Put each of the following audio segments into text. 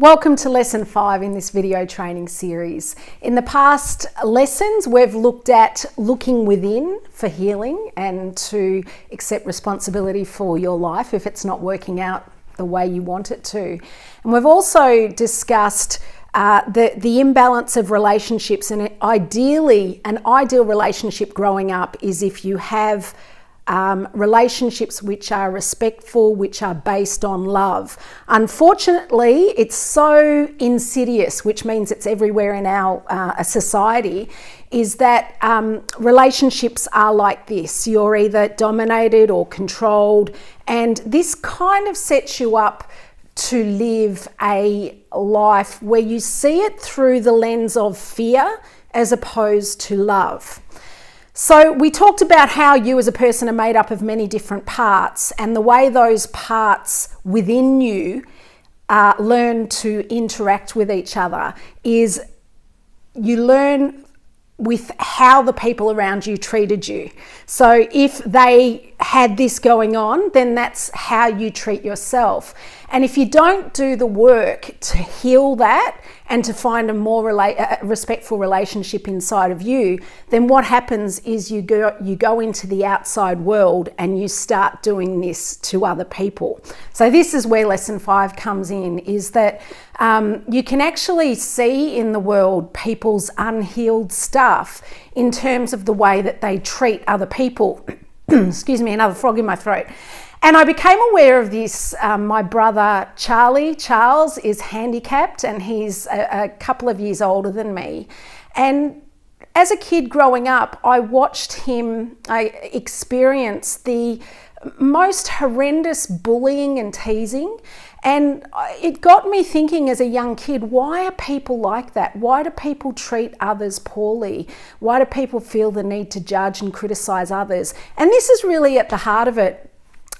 Welcome to lesson 5 in this video training series. In the past lessons, we've looked at looking within for healing and to accept responsibility for your life if it's not working out the way you want it to. And we've also discussed the imbalance of relationships, and ideally, an ideal relationship growing up is if you have relationships which are respectful, which are based on love. Unfortunately, it's so insidious, which means it's everywhere in our society, is that relationships are like this. You're either dominated or controlled, and this kind of sets you up to live a life where you see it through the lens of fear as opposed to love. So we talked about how you as a person are made up of many different parts, and the way those parts within you learn to interact with each other is you learn with how the people around you treated you. So if they had this going on, then that's how you treat yourself. And if you don't do the work to heal that and to find a more respectful relationship inside of you, then what happens is you go into the outside world and you start doing this to other people. So this is where lesson 5 comes in, is that you can actually see in the world people's unhealed stuff in terms of the way that they treat other people. Excuse me, another frog in my throat. And I became aware of this. My brother Charles is handicapped, and he's a couple of years older than me. And as a kid growing up, I watched him experience the most horrendous bullying and teasing. And it got me thinking as a young kid, why are people like that? Why do people treat others poorly? Why do people feel the need to judge and criticize others? And this is really at the heart of it.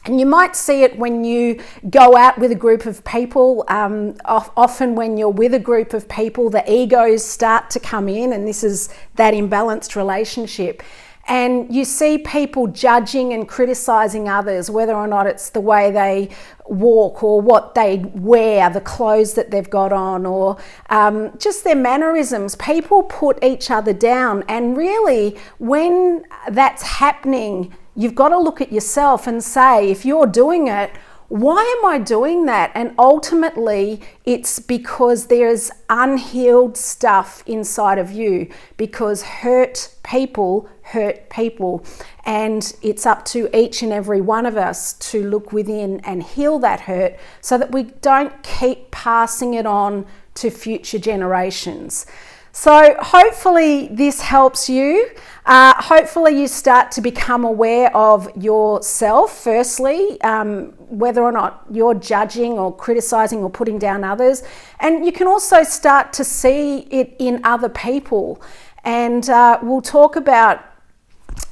And you might see it when you go out with a group of people. Often when you're with a group of people, the egos start to come in, and this is that imbalanced relationship. And you see people judging and criticizing others, whether or not it's the way they walk or what they wear, the clothes that they've got on, or just their mannerisms. People put each other down. And really, when that's happening, you've got to look at yourself and say, if you're doing it, why am I doing that? And ultimately, it's because there's unhealed stuff inside of you, because hurt people. And it's up to each and every one of us to look within and heal that hurt so that we don't keep passing it on to future generations. So hopefully this helps you. Hopefully you start to become aware of yourself, firstly, whether or not you're judging or criticizing or putting down others. And you can also start to see it in other people. And we'll talk about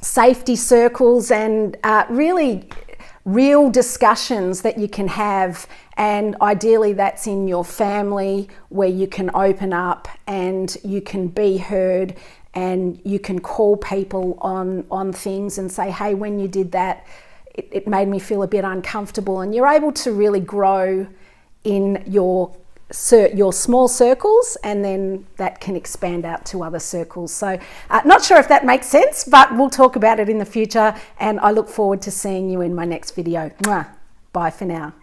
safety circles and really real discussions that you can have, and ideally that's in your family, where you can open up and you can be heard, and you can call people on things and say, hey, when you did that, it made me feel a bit uncomfortable. And you're able to really grow in your small circles, and then that can expand out to other circles. So not sure if that makes sense, but we'll talk about it in the future, and I look forward to seeing you in my next video. Mwah. Bye for now.